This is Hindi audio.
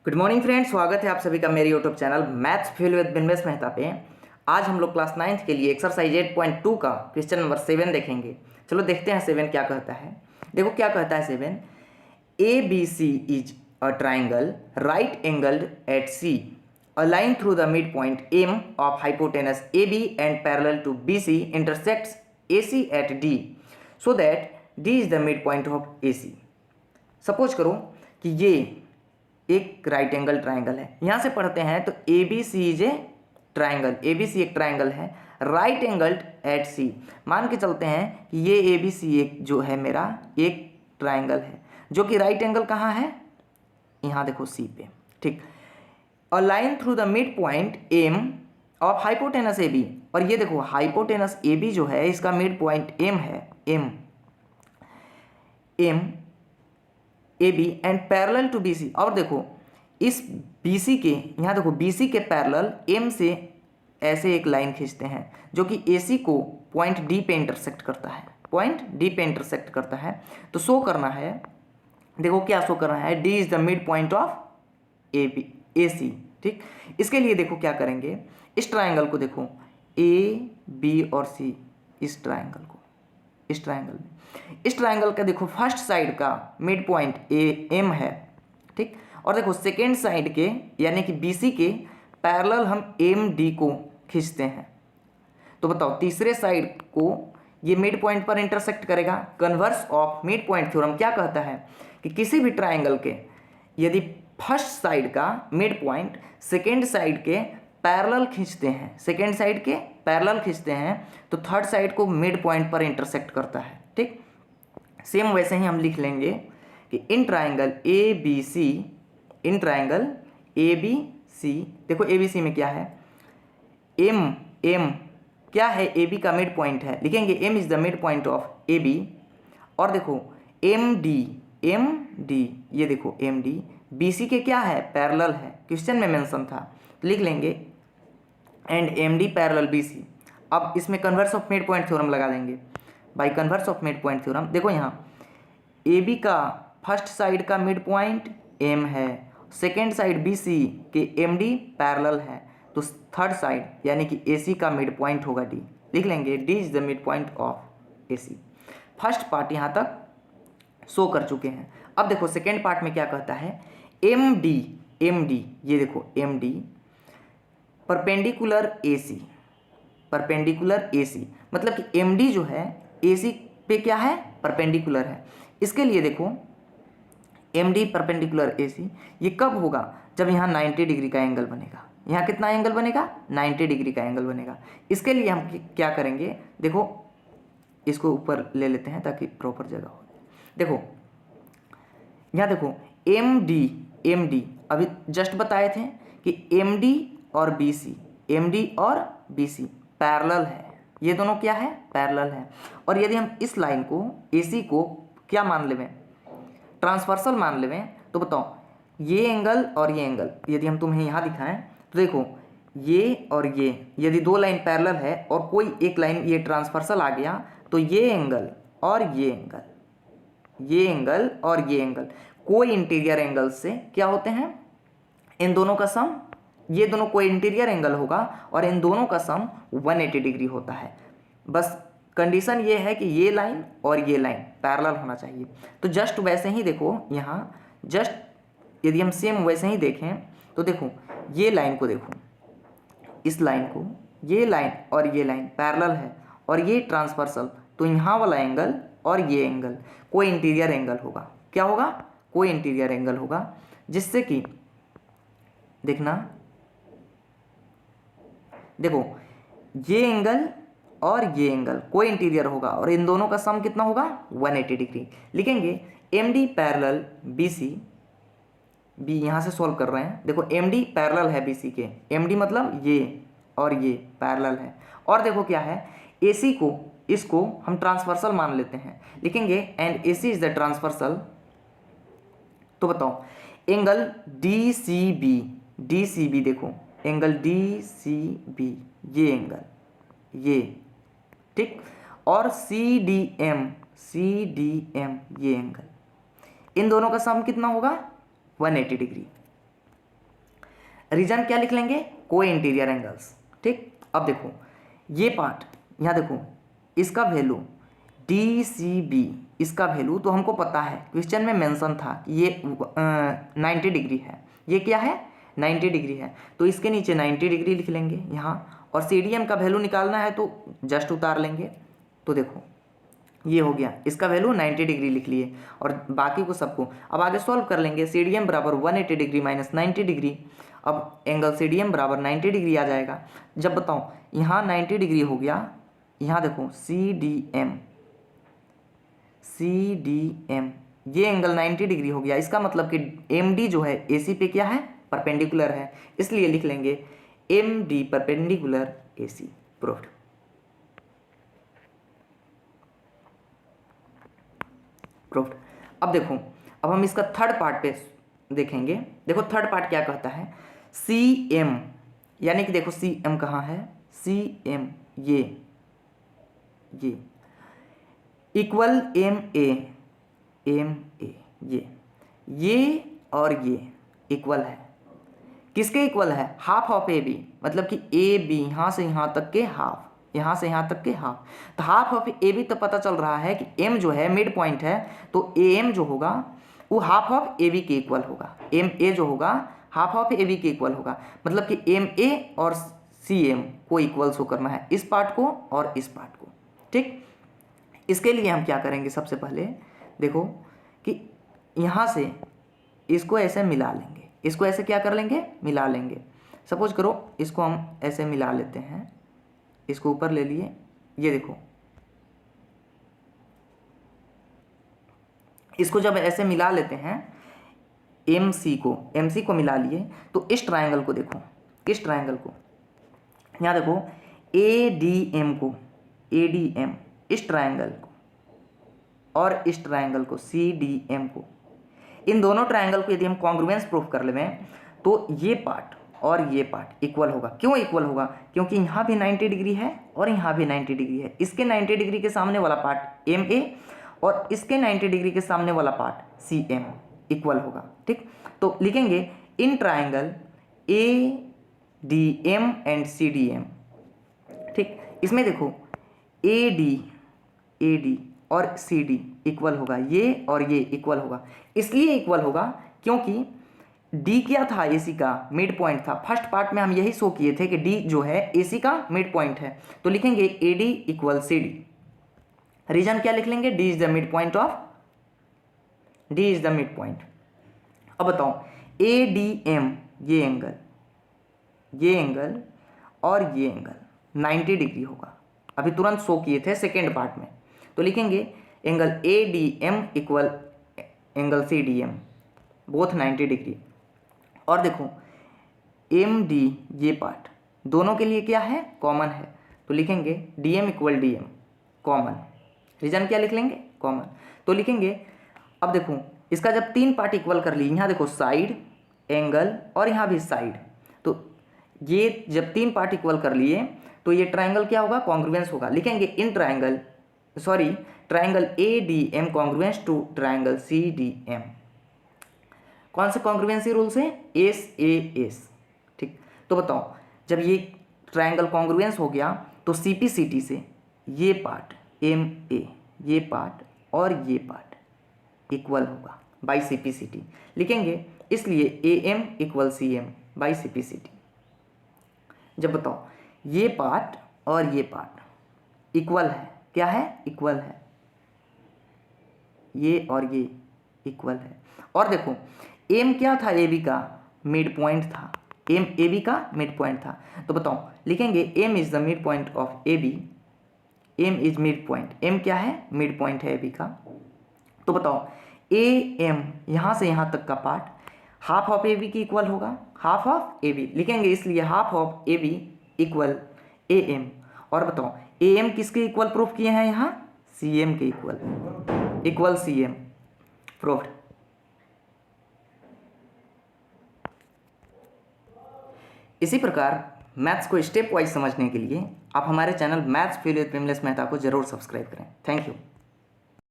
गुड मॉर्निंग फ्रेंड्स, स्वागत है आप सभी का मेरे YouTube channel maths fail with Binvesh Mehta पे। आज हम लोग क्लास 9th के लिए एक्सरसाइज 8.2 का क्वेश्चन नंबर 7 देखेंगे। चलो देखते हैं 7 क्या कहता है। देखो क्या कहता है 7, A B C is a triangle right angled at C, a line through the mid point M of hypotenuse A B and parallel to B C intersects A C at D, so that D is the mid point of A C. Suppose करो कि ये एक राइट एंगल ट्राइंगल है। यहाँ से पढ़ते हैं तो A B C is a triangle, A B C एक ट्राइंगल है राइट एंगल्ड एट सी। मान के चलते हैं कि ये ए बी सी एक जो है मेरा एक ट्राइंगल है जो कि राइट एंगल कहाँ है, यहाँ देखो सी पे, ठीक। A line through the mid point M of hypotenuse A B, और ये देखो हाइपोटेनस ए बी जो है इसका मिड पॉइंट एम है, M M A B and parallel to B C. और देखो इस बी सी के, यहाँ देखो बी सी के पैरेलल एम से ऐसे एक लाइन खींचते हैं जो कि ए सी को पॉइंट डी पे इंटरसेक्ट करता है, पॉइंट डी पे इंटरसेक्ट करता है। तो शो करना है, देखो क्या शो करना है, D is the mid point of A B A C, ठीक। इसके लिए देखो क्या करेंगे, इस ट्राइंगल को देखो ए बी और सी, इस ट्राइंगल को, इस ट्राइंगल में, इस ट्राइंगल का देखो फर्स्ट साइड का मिड पॉइंट ए एम है, ठीक। और देखो सेकेंड साइड के यानी कि बी सी के पैरेलल हम एम डी को खींचते हैं। तो बताओ तीसरे साइड को ये मिड पॉइंट पर इंटरसेक्ट करेगा। Converse of mid point theorem क्या कहता है कि किसी भी ट्राइंगल के यदि फर्स्ट साइड का मिड पॉइंट सेकेंड साइड के पैरेलल खींचते हैं, सेकेंड साइड के पैरेलल खींचते हैं, तो थर्ड साइड को मिड पॉइंट पर इंटरसेक्ट करता है, ठीक। सेम वैसे ही हम लिख लेंगे कि in triangle A B C, in triangle A B C, देखो ए बी सी में क्या है, एम एम क्या है, ए बी का मिड पॉइंट है, लिखेंगे M is the mid point of A B. और देखो एम डी, ये देखो एम डी बी सी के क्या है, पैरेलल है, क्वेश्चन में मेंशन था, तो लिख लेंगे and M D parallel B C. अब इसमें converse of mid point theorem लगा देंगे। By converse of mid point theorem देखो यहाँ ए बी का फर्स्ट साइड का मिड पॉइंट एम है, सेकेंड साइड बी सी के एम डी पैरेलल है, तो थर्ड साइड यानी कि ए सी का मिड पॉइंट होगा डी, लिख लेंगे D is the mid point of A C. First part यहाँ तक शो कर चुके हैं। अब देखो सेकेंड पार्ट में क्या कहता है, एम डी, ये देखो M D perpendicular A C, perpendicular A C मतलब कि एम डी जो है ए सी पे क्या है, परपेंडिकुलर है। इसके लिए देखो एम डी परपेंडिकुलर ए सी, ये कब होगा, जब यहाँ 90 डिग्री का एंगल बनेगा। यहाँ कितना एंगल बनेगा, 90 डिग्री का एंगल बनेगा। इसके लिए हम क्या करेंगे, देखो इसको ऊपर ले लेते हैं ताकि प्रॉपर जगह हो। देखो यहाँ देखो एम डी अभी जस्ट बताए थे कि एम डी और बी सी, एम डी और बी सी पैरेलल है, ये दोनों क्या है, पैरेलल है। और यदि हम इस लाइन को ए सी को क्या मान लेवें, ट्रांसवर्सल मान लेवें, तो बताओ ये एंगल और ये एंगल यदि हम तुम्हें यहाँ दिखाएं तो देखो ये और ये यदि दो लाइन पैरेलल है और कोई एक लाइन ये ट्रांसवर्सल आ गया, तो ये एंगल और ये एंगल, ये एंगल और ये एंगल कोई इंटीरियर एंगल से क्या होते हैं, इन दोनों का सम, ये दोनों कोई इंटीरियर एंगल होगा और इन दोनों का सम 180 डिग्री होता है। बस कंडीशन ये है कि ये लाइन और ये लाइन पैरेलल होना चाहिए। तो जस्ट वैसे ही देखो यहाँ, जस्ट यदि हम सेम वैसे ही देखें तो देखो ये लाइन को देखो, इस लाइन को, ये लाइन और ये लाइन पैरेलल है और ये ट्रांसवर्सल, तो यहाँ वाला एंगल और ये एंगल कोई इंटीरियर एंगल होगा। क्या होगा, कोई इंटीरियर एंगल होगा, जिससे कि देखना, देखो ये एंगल और ये एंगल कोई इंटीरियर होगा और इन दोनों का सम कितना होगा, 180 डिग्री। लिखेंगे M D parallel B C, B यहाँ से सॉल्व कर रहे हैं, देखो एम डी पैरेलल है बी सी के, एम डी मतलब ये और ये पैरेलल है। और देखो क्या है, ए सी को, इसको हम ट्रांसवर्सल मान लेते हैं, लिखेंगे and A C is the transversal. तो बताओ एंगल डी सी बी देखो एंगल डी सी बी, ये एंगल ये, ठीक। और सी डी एम ये एंगल, इन दोनों का सम कितना होगा, 180 डिग्री। रीजन क्या लिख लेंगे, को इंटीरियर एंगल्स। ठीक, अब देखो ये पार्ट, यहाँ देखो इसका वैल्यू DCB, इसका वैल्यू तो हमको पता है, क्वेश्चन में मेंशन था कि ये 90 डिग्री है, ये क्या है 90 डिग्री है, तो इसके नीचे 90 डिग्री लिख लेंगे यहाँ, और CDM का वैल्यू निकालना है तो जस्ट उतार लेंगे। तो देखो ये हो गया, इसका वैल्यू 90 डिग्री लिख लिए, और बाकी को सबको अब आगे सॉल्व कर लेंगे। CDM बराबर 180 डिग्री माइनस 90 डिग्री, अब एंगल CDM बराबर 90 डिग्री आ जाएगा। जब बताओ यहाँ 90 डिग्री हो गया, यहाँ देखो CDM ये एंगल 90 डिग्री हो गया, इसका मतलब कि MD जो है AC पे क्या है, परपेंडिकुलर है, इसलिए लिख लेंगे MD perpendicular AC। Proved. Proved. अब देखो, अब हम इसका थर्ड पार्ट पे देखेंगे। देखो थर्ड पार्ट क्या कहता है, CM, यानी कि देखो CM कहाँ है, CM ये इक्वल MA ये और ये इक्वल है, किसके इक्वल है, हाफ ऑफ AB, मतलब कि AB यहाँ से यहाँ तक के हाफ, यहाँ से यहाँ तक के हाफ, तो हाफ ऑफ AB तो पता चल रहा है कि M जो है मिड पॉइंट है, तो AM जो होगा वो हाफ ऑफ AB के इक्वल होगा, MA जो होगा हाफ ऑफ AB के इक्वल होगा, मतलब कि MA और CM को इक्वल शो करना है, इस पार्ट को और इस पार्ट को। ठीक, इसके लिए हम क्या करेंगे, सबसे पहले देखो कि यहाँ से इसको ऐसे मिला लेंगे, इसको ऐसे क्या कर लेंगे, मिला लेंगे। सपोज करो इसको हम ऐसे मिला लेते हैं, इसको ऊपर ले लिए, ये देखो इसको जब ऐसे मिला लेते हैं MC को मिला लिए, तो इस ट्रायंगल को देखो, इस ट्रायंगल को यहाँ देखो ADM इस ट्रायंगल को और इस ट्रायंगल को CDM को, इन दोनों ट्रायंगल को यदि हम कॉन्ग्रुएंस प्रूफ कर लें तो ये पार्ट और ये पार्ट इक्वल होगा। क्यों इक्वल होगा, क्योंकि यहाँ भी 90 डिग्री है और यहाँ भी 90 डिग्री है, इसके 90 डिग्री के सामने वाला पार्ट MA और इसके 90 डिग्री के सामने वाला पार्ट CM इक्वल होगा। ठीक, तो लिखेंगे in triangle ADM and CDM। ठीक, इसमें देखो AD और CD इक्वल होगा, ये और ये इक्वल होगा, इसलिए इक्वल होगा क्योंकि D क्या था, AC का मिड पॉइंट था। फर्स्ट पार्ट में हम यही शो किए थे कि D जो है AC का मिड पॉइंट है, तो लिखेंगे AD इक्वल CD। रीजन क्या लिख लेंगे, D is the mid point of, D is the mid point. अब बताओ ADM ये एंगल और ये एंगल 90 डिग्री होगा, अभी तुरंत शो किए थे सेकेंड पार्ट में, तो लिखेंगे angle ADM equal angle CDM both 90 degree. और देखो MD ये पार्ट दोनों के लिए क्या है, कॉमन है, तो लिखेंगे DM equal DM common. Reason क्या लिख लेंगे, कॉमन, तो लिखेंगे। अब देखो इसका जब तीन पार्ट इक्वल कर लिए, यहाँ देखो साइड एंगल और यहाँ भी साइड, तो ये जब तीन पार्ट इक्वल कर लिए तो ये ट्रायंगल क्या होगा, कॉन्ग्रुएंस होगा। लिखेंगे in triangle ADM congruence to triangle CDM। कौन से कॉन्ग्रुएंसी रूल से, SAS। ठीक, तो बताओ जब ये ट्रायंगल कॉन्ग्रुएंस हो गया तो CPCT से ये पार्ट MA ये पार्ट और ये पार्ट इक्वल होगा बाई CPCT। लिखेंगे इसलिए AM equal CM by CPCT। जब बताओ ये पार्ट और ये पार्ट इक्वल है, क्या है, इक्वल है, ये और ये इक्वल है। और देखो M क्या था, AB का मिड पॉइंट था, M AB का मिड पॉइंट था, तो बताओ लिखेंगे M is the mid point of AB, M is mid point, M क्या है, मिड पॉइंट है AB का। तो बताओ AM यहाँ से यहाँ तक का पार्ट हाफ ऑफ AB की इक्वल होगा, हाफ ऑफ AB लिखेंगे, इसलिए half of AB equal AM। और बताओ AM किसके इक्वल प्रूफ किए हैं, यहाँ CM के इक्वल CM प्रूफ्ड। इसी प्रकार मैथ्स को स्टेप वाइज समझने के लिए आप हमारे चैनल मैथ्स फेल विद प्रेमलेस मेहता को जरूर सब्सक्राइब करें। Thank you.